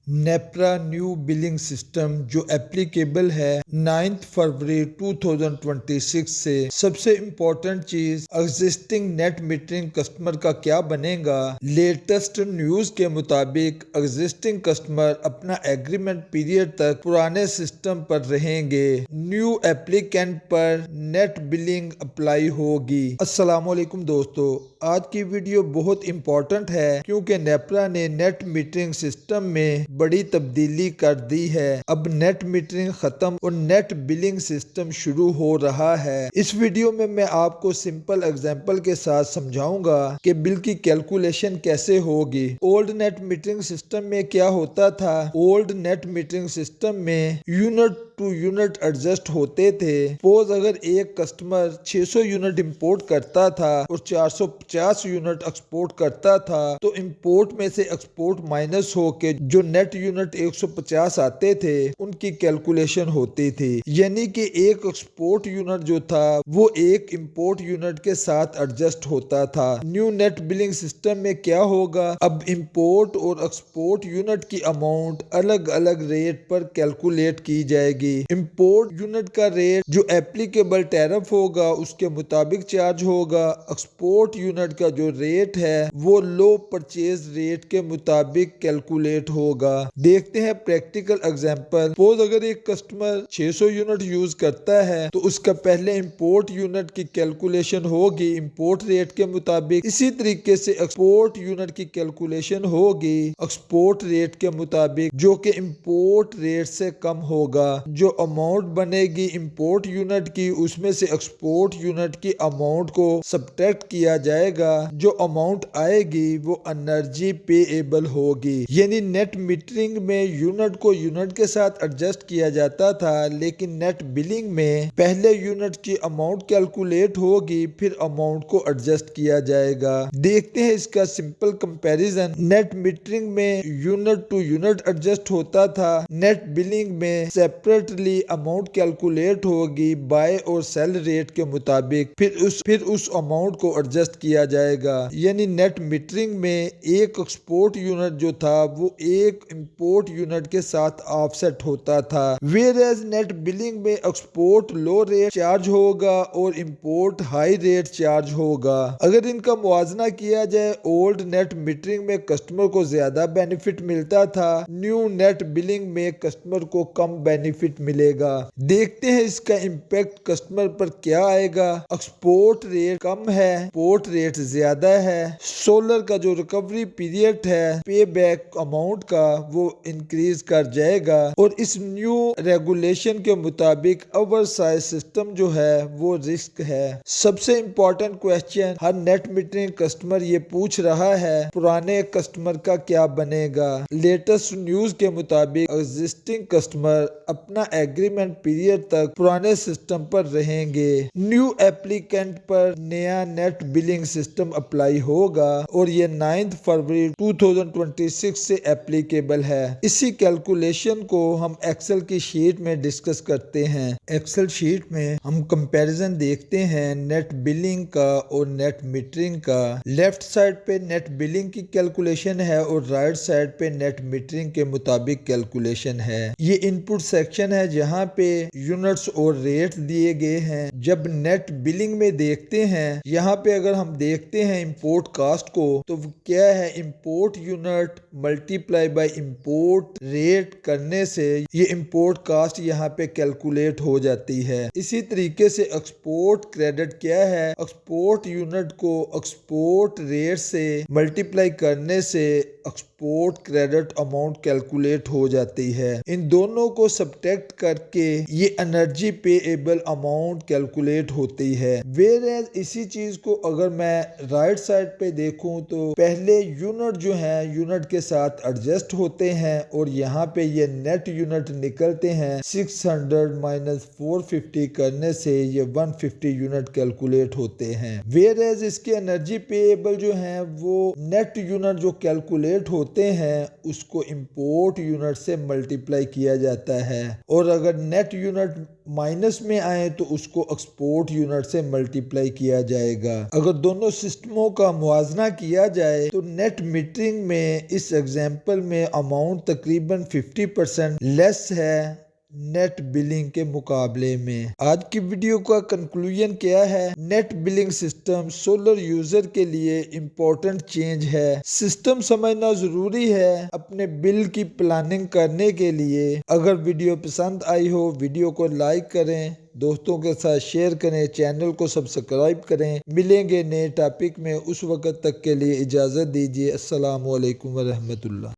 NEPRA new billing system जो applicable है 9 फरवरी 2026 से। सबसे इम्पोर्टेंट चीज एग्जिस्टिंग नेट मीटरिंग कस्टमर का क्या बनेगा। लेटेस्ट न्यूज के मुताबिक एग्जिस्टिंग कस्टमर अपना एग्रीमेंट पीरियड तक पुराने सिस्टम पर रहेंगे। न्यू एप्लीकेंट पर नेट बिलिंग अप्लाई होगी। अस्सलामुअलैकुम दोस्तों, आज की वीडियो बहुत इम्पोर्टेंट है क्योंकि नेपरा ने नेट मीटरिंग सिस्टम में बड़ी तब्दीली कर दी है। अब नेट मीटरिंग खत्म और नेट बिलिंग सिस्टम शुरू हो रहा है। इस वीडियो में मैं आपको सिंपल एग्जांपल के साथ समझाऊंगा कि बिल की कैलकुलेशन कैसे होगी। ओल्ड नेट मीटरिंग सिस्टम में क्या होता था। ओल्ड नेट मीटरिंग सिस्टम में यूनिट टू यूनिट एडजस्ट होते थे। सपोज अगर एक कस्टमर 600 यूनिट इंपोर्ट करता था और 450 यूनिट एक्सपोर्ट करता था तो इंपोर्ट में से एक्सपोर्ट माइनस होके जो नेट यूनिट 150 आते थे उनकी कैलकुलेशन होती थी। यानी कि एक एक्सपोर्ट यूनिट जो था वो एक इंपोर्ट यूनिट के साथ एडजस्ट होता था। न्यू नेट बिलिंग सिस्टम में क्या होगा, अब इंपोर्ट और एक्सपोर्ट यूनिट की अमाउंट अलग अलग रेट पर कैलकुलेट की जाएगी। इंपोर्ट यूनिट का रेट जो एप्लीकेबल टैरिफ होगा उसके मुताबिक चार्ज होगा। एक्सपोर्ट यूनिट का जो रेट है वो लो परचेज रेट के मुताबिक कैलकुलेट होगा। देखते हैं प्रैक्टिकल एग्जांपल। सपोज अगर एक कस्टमर 600 यूनिट यूज करता है तो उसका पहले इंपोर्ट यूनिट की कैलकुलेशन होगी इंपोर्ट रेट के मुताबिक। इसी तरीके से एक्सपोर्ट यूनिट की कैलकुलेशन होगी एक्सपोर्ट रेट के मुताबिक जो कि इंपोर्ट रेट से कम होगा। जो अमाउंट बनेगी इंपोर्ट यूनिट की उसमें से एक्सपोर्ट यूनिट की अमाउंट को सब्ट्रैक्ट किया जाएगा। जो अमाउंट आएगी वो एनर्जी पेएबल होगी। यानी नेट मीटरिंग में यूनिट को यूनिट के साथ एडजस्ट किया जाता था, लेकिन नेट बिलिंग में पहले यूनिट की अमाउंट कैलकुलेट होगी फिर अमाउंट को एडजस्ट किया जाएगा। देखते हैं इसका सिंपल कंपैरिजन। नेट मीटरिंग में यूनिट टू यूनिट एडजस्ट होता था, नेट बिलिंग में सेपरेटली अमाउंट कैलकुलेट होगी बाय और सेल रेट के मुताबिक, फिर उस अमाउंट को एडजस्ट किया जाएगा। यानी नेट मीटरिंग में एक एक्सपोर्ट यूनिट जो था वो एक इंपोर्ट यूनिट के साथ ऑफसेट होता था। वेयरएज नेट बिलिंग में एक्सपोर्ट लो रेट चार्ज होगा और इंपोर्ट हाई रेट चार्ज होगा। अगर इनका मुआवजा किया जाए, ओल्ड नेट मीटरिंग में कस्टमर को ज्यादा बेनिफिट मिलता था, न्यू नेट बिलिंग में कस्टमर को कम बेनिफिट मिलेगा। देखते हैं इसका इम्पैक्ट कस्टमर पर क्या आएगा। एक्सपोर्ट रेट कम है, इंपोर्ट रेट ज्यादा है। सोलर का जो रिकवरी पीरियड है पे बैक अमाउंट का वो इंक्रीज कर जाएगा और इस न्यू रेगुलेशन के मुताबिक ओवर साइज सिस्टम जो है वो रिस्क है। सबसे इम्पोर्टेंट क्वेश्चन हर नेट मीटरिंग कस्टमर ये पूछ रहा है, पुराने कस्टमर का क्या बनेगा। लेटेस्ट न्यूज के मुताबिक एग्जिस्टिंग कस्टमर अपना एग्रीमेंट पीरियड तक पुराने सिस्टम पर रहेंगे। न्यू एप्लीकेंट पर नया नेट बिलिंग सिस्टम अप्लाई होगा और ये 9 फरवरी 2026 से एप्लीकेबल है। इसी कैलकुलेशन को हम एक्सेल की शीट में डिस्कस करते हैं। एक्सेल शीट में हम कंपैरिजन देखते हैं नेट बिलिंग का और नेट मीटरिंग का। लेफ्ट साइड पे नेट बिलिंग की कैलकुलेशन है और राइट साइड पे नेट मीटरिंग के मुताबिक कैलकुलेशन है। ये इनपुट सेक्शन है जहाँ पे यूनिट्स और रेट दिए गए हैं। जब नेट बिलिंग में देखते हैं, यहाँ पे अगर हम देखते हैं इंपोर्ट कास्ट को तो क्या है, import unit multiply by import rate करने से ये इंपोर्ट कास्ट यहाँ पे कैलकुलेट हो जाती है। इसी तरीके से एक्सपोर्ट क्रेडिट क्या है, एक्सपोर्ट यूनिट को एक्सपोर्ट रेट से मल्टीप्लाई करने से एक्सपोर्ट क्रेडिट अमाउंट कैलकुलेट हो जाती है। इन दोनों को सब्ट्रैक्ट करके ये एनर्जी पेएबल अमाउंट कैलकुलेट होती है। वेयरएज इसी चीज को अगर मैं राइट साइड पे देखूं तो पहले यूनिट जो है यूनिट के साथ एडजस्ट होते हैं और यहाँ पे ये नेट यूनिट निकलते हैं। 600 माइनस 450 करने से ये 150 यूनिट कैलकुलेट होते हैं। वेयरएज इसके एनर्जी पेएबल जो है वो नेट यूनिट जो कैलकुलेट होते ہوتے ہیں اس کو امپورٹ یونٹ سے ملٹیپلائی کیا جاتا ہے، اور اگر نیٹ یونٹ مائنس میں آئے تو اس کو ایکسپورٹ یونٹ سے ملٹیپلائی کیا جائے گا۔ اگر دونوں سسٹموں کا موازنہ کیا جائے تو نیٹ میٹرنگ میں اس ایگزامپل میں اماؤنٹ تقریباً 50% لیس ہے نیٹ بلنگ کے مقابلے میں۔ آج کی ویڈیو کا کنکلوژن کیا ہے؟ Net billing system solar user کے لیے امپورٹنٹ چینج ہے۔ سسٹم سمجھنا ضروری ہے اپنے بل کی پلاننگ کرنے کے لیے۔ اگر ویڈیو پسند آئی ہو ویڈیو کو لائک کریں، دوستوں کے ساتھ شیئر کریں، چینل کو سبسکرائب کریں۔ ملیں گے نئے ٹاپک میں، اس وقت تک کے لیے اجازت دیجیے۔ السلام علیکم ورحمۃ اللہ۔